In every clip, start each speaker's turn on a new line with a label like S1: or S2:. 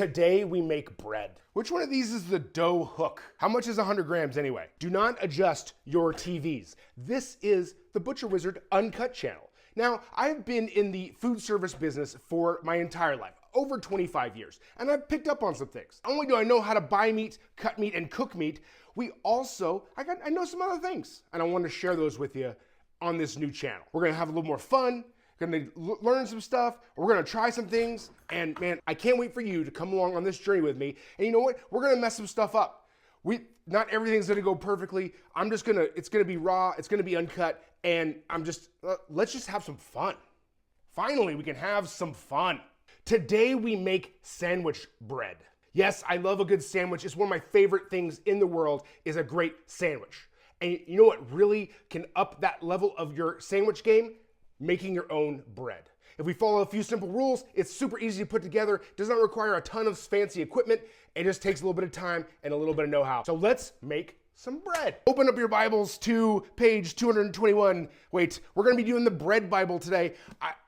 S1: Today we make bread. Which one of these is the dough hook? How much is 100 grams anyway? Do not adjust your TVs. This is the Butcher Wizard Uncut channel. Now, I've been in the food service business for my entire life, over 25 years, and I've picked up on some things. Not only do I know how to buy meat, cut meat, and cook meat, I know some other things, and I want to share those with you on this new channel. We're gonna have a little more fun, gonna learn some stuff, we're gonna try some things, and man, I can't wait for you to come along on this journey with me. And you know what? We're gonna mess some stuff up. Not everything's gonna go perfectly. It's gonna be raw, it's gonna be uncut, and let's just have some fun. Finally, we can have some fun. Today we make sandwich bread. Yes, I love a good sandwich. It's one of my favorite things in the world is a great sandwich. And you know what really can up that level of your sandwich game? Making your own bread. If we follow a few simple rules, it's super easy to put together, does not require a ton of fancy equipment, it just takes a little bit of time and a little bit of know-how. So let's make some bread. Open up your Bibles to page 221. Wait, we're gonna be doing the bread Bible today.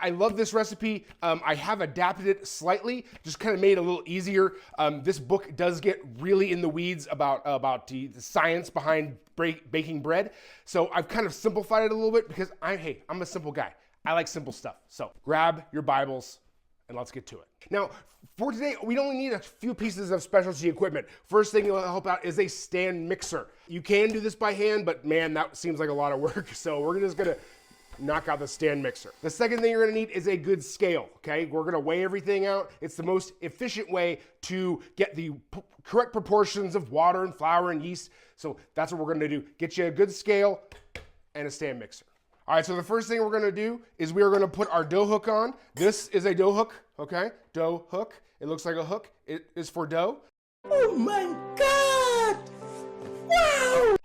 S1: I love this recipe. I have adapted it slightly, just kind of made it a little easier. This book does get really in the weeds about the science behind baking bread. So I've kind of simplified it a little bit because I'm a simple guy. I like simple stuff. So grab your Bibles and let's get to it. Now, for today, we only need a few pieces of specialty equipment. First thing that'll help out is a stand mixer. You can do this by hand, but man, that seems like a lot of work. So we're just gonna knock out the stand mixer. The second thing you're gonna need is a good scale, okay? We're gonna weigh everything out. It's the most efficient way to get the correct proportions of water and flour and yeast. So that's what we're gonna do. Get you a good scale and a stand mixer. All right, so the first thing we're gonna do is we are gonna put our dough hook on. This is a dough hook, okay? Dough hook. It looks like a hook. It is for dough.
S2: Oh my God! Wow!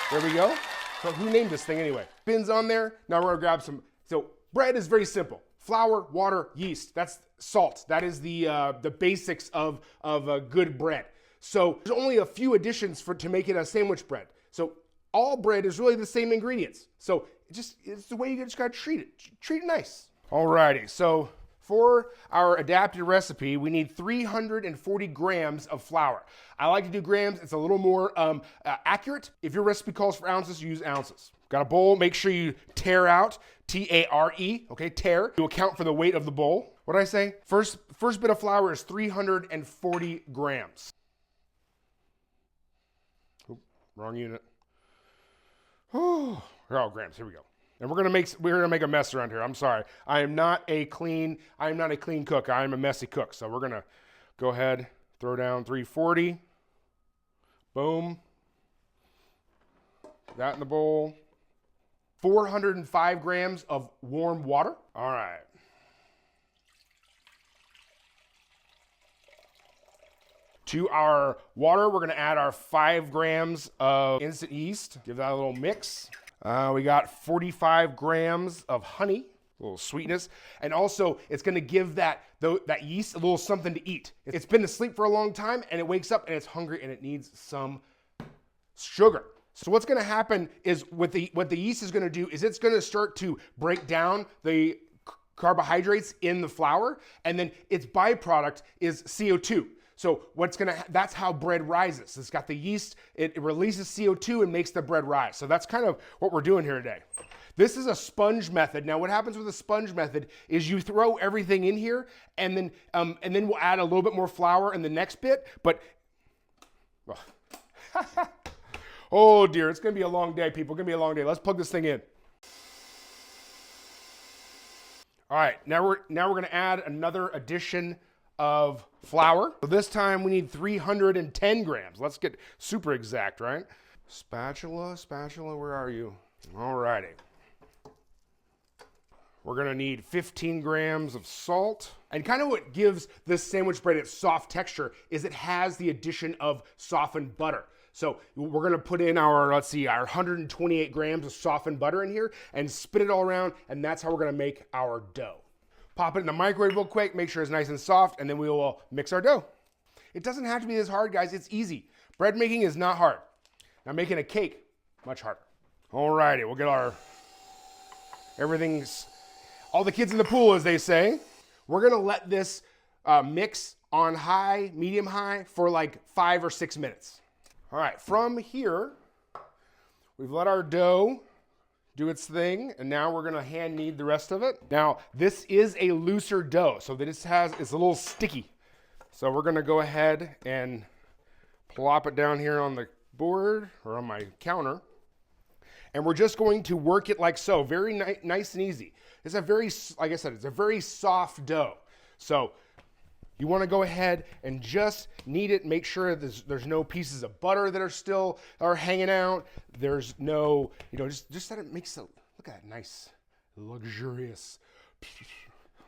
S1: There we go. So who named this thing anyway? Pins on there. Now we're gonna grab some. So bread is very simple. Flour, water, yeast. That's salt. That is the basics of a good bread. So there's only a few additions to make it a sandwich bread. So all bread is really the same ingredients. So it's the way you just gotta treat it. Treat it nice. Alrighty, so for our adapted recipe, we need 340 grams of flour. I like to do grams, it's a little more accurate. If your recipe calls for ounces, use ounces. Got a bowl, make sure you tare out, T-A-R-E, okay, tare, to account for the weight of the bowl. What did I say? First bit of flour is 340 grams. Oop, wrong unit. Oh, grams, here we go. And we're gonna make a mess around here. I'm sorry. I am not a clean cook. I am a messy cook. So we're gonna go ahead, throw down 340. Boom. That in the bowl. 405 grams of warm water. All right. To our water, we're gonna add our 5 grams of instant yeast. Give that a little mix. We got 45 grams of honey, a little sweetness. And also, it's gonna give that yeast a little something to eat. It's been asleep for a long time, and it wakes up and it's hungry and it needs some sugar. So what's gonna happen is what the yeast is gonna do is it's gonna start to break down the carbohydrates in the flour, and then its byproduct is CO2. So that's how bread rises. It's got the yeast, it releases CO2 and makes the bread rise. So that's kind of what we're doing here today. This is a sponge method. Now what happens with a sponge method is you throw everything in here and then we'll add a little bit more flour in the next bit, but, oh dear, it's gonna be a long day, people, it's gonna be a long day. Let's plug this thing in. All right, now we're gonna add another addition of flour. So this time we need 310 grams. Let's get super exact, right? Spatula, where are you? All righty. We're gonna need 15 grams of salt. And kind of what gives this sandwich bread its soft texture is it has the addition of softened butter. So we're gonna put in our 128 grams of softened butter in here and spin it all around, and that's how we're gonna make our dough. Pop it in the microwave real quick, make sure it's nice and soft, and then we will mix our dough. It doesn't have to be this hard, guys, it's easy. Bread making is not hard. Now making a cake, much harder. Alrighty, we'll get all the kids in the pool, as they say. We're gonna let this mix on high, medium high for like 5 or 6 minutes. All right, from here, we've let our dough do its thing, and now we're gonna hand knead the rest of it. Now, this is a looser dough, so that it's a little sticky. So we're gonna go ahead and plop it down here on the board or on my counter. And we're just going to work it like so, very nice and easy. It's a very, like I said, it's a very soft dough. So you wanna go ahead and just knead it, make sure there's no pieces of butter that are hanging out. There's no, just that it makes it, look at that, nice, luxurious,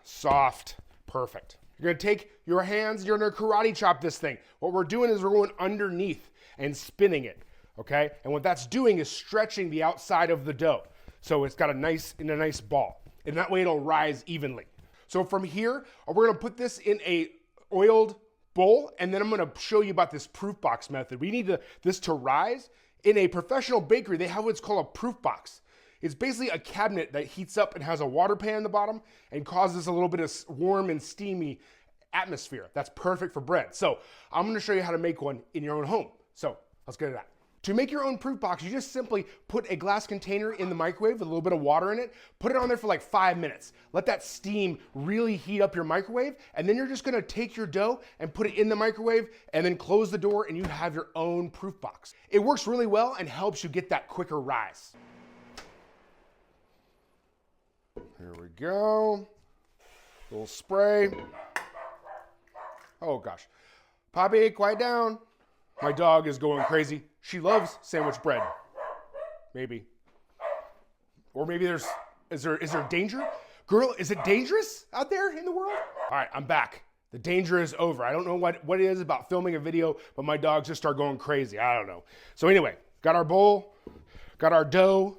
S1: soft, perfect. You're gonna take your hands, you're gonna karate chop this thing. What we're doing is we're going underneath and spinning it, okay? And what that's doing is stretching the outside of the dough. So it's got a nice ball. And that way it'll rise evenly. So from here, we're gonna put this in a oiled bowl, and then I'm gonna show you about this proof box method. We need this to rise. In a professional bakery, they have what's called a proof box. It's basically a cabinet that heats up and has a water pan in the bottom and causes a little bit of warm and steamy atmosphere. That's perfect for bread. So I'm gonna show you how to make one in your own home. So let's get to that. To make your own proof box, you just simply put a glass container in the microwave with a little bit of water in it, put it on there for like 5 minutes. Let that steam really heat up your microwave, and then you're just gonna take your dough and put it in the microwave and then close the door, and you have your own proof box. It works really well and helps you get that quicker rise. Here we go. A little spray. Oh gosh. Poppy, quiet down. My dog is going crazy. She loves sandwich bread. Maybe. Or maybe is there danger? Girl, is it dangerous out there in the world? All right, I'm back. The danger is over. I don't know what it is about filming a video, but my dogs just start going crazy. I don't know. So anyway, got our bowl, got our dough.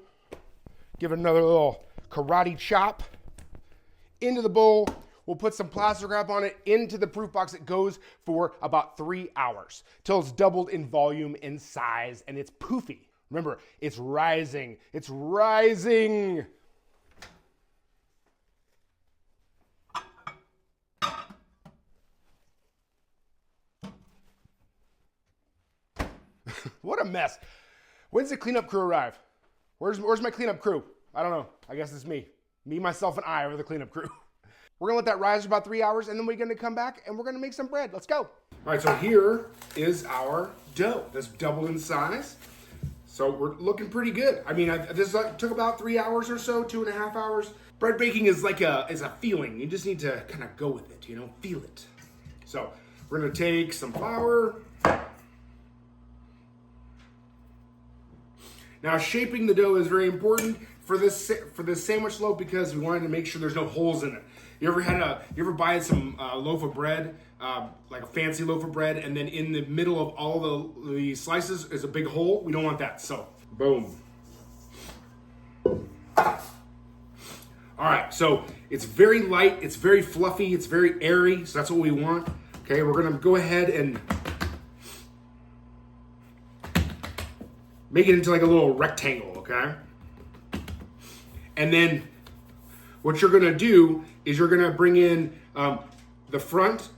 S1: Give it another little karate chop into the bowl. We'll put some plastic wrap on it into the proof box. It goes for about 3 hours till it's doubled in volume, in size, and it's poofy. Remember, it's rising. It's rising. What a mess. When's the cleanup crew arrive? Where's my cleanup crew? I don't know. I guess it's me. Me, myself, and I are the cleanup crew. We're gonna let that rise for about 3 hours, and then we're gonna come back and we're gonna make some bread. Let's go. All right, so here is our dough that's doubled in size. So we're looking pretty good. I mean, this took about 3 hours or so, 2.5 hours. Bread baking is like is a feeling. You just need to kind of go with it, feel it. So we're gonna take some flour. Now, shaping the dough is very important for this sandwich loaf because we wanted to make sure there's no holes in it. You ever buy some loaf of bread, like a fancy loaf of bread, and then in the middle of all the slices is a big hole? We don't want that, so boom. All right, so it's very light, it's very fluffy, it's very airy, so that's what we want. Okay, we're gonna go ahead and make it into like a little rectangle, okay? And then what you're gonna do is you're gonna bring in the front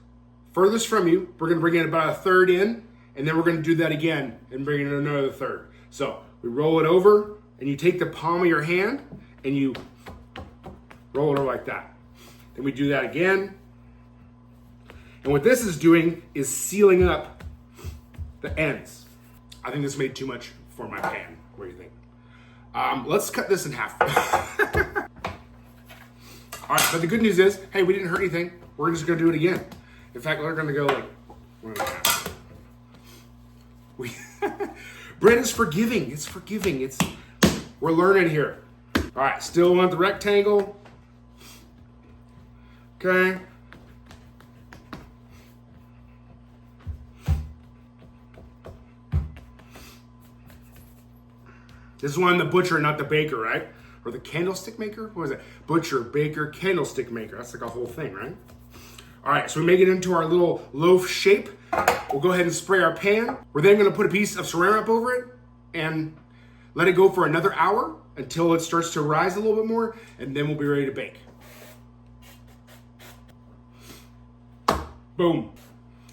S1: furthest from you. We're gonna bring in about 1/3 in, and then we're gonna do that again and bring in another 1/3. So we roll it over, and you take the palm of your hand and you roll it over like that. Then we do that again. And what this is doing is sealing up the ends. I think this made too much for my pan. What do you think? Let's cut this in half. All right, but the good news is, hey, we didn't hurt anything. We're just gonna do it again. In fact, we're gonna go like 1.5. Bread is forgiving. It's forgiving. We're learning here. All right, still want the rectangle. Okay. This is one the butcher, not the baker, right? Or the candlestick maker? What is it? Butcher, baker, candlestick maker. That's like a whole thing, right? All right, so we make it into our little loaf shape. We'll go ahead and spray our pan. We're then gonna put a piece of saran wrap over it and let it go for another hour until it starts to rise a little bit more, and then we'll be ready to bake. Boom.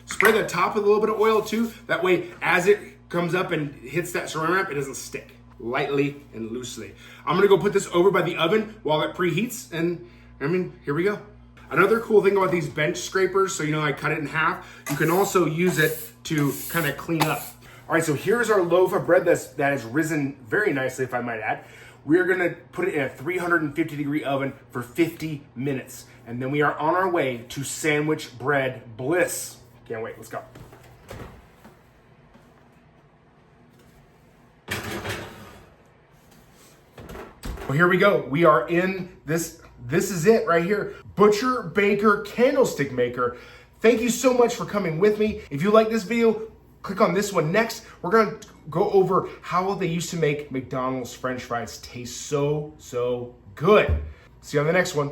S1: Spray the top with a little bit of oil too. That way, as it comes up and hits that saran wrap, it doesn't stick. Lightly and loosely. I'm gonna go put this over by the oven while it preheats, and here we go. Another cool thing about these bench scrapers, so I cut it in half, you can also use it to kind of clean up. All right, so here's our loaf of bread that has risen very nicely, if I might add. We're gonna put it in a 350-degree oven for 50 minutes. And then we are on our way to sandwich bread bliss. Can't wait, let's go. Well, here we go. We are in this. This is it right here. Butcher Baker Candlestick Maker. Thank you so much for coming with me. If you like this video, click on this one next. We're gonna go over how they used to make McDonald's French fries taste so good. See you on the next one.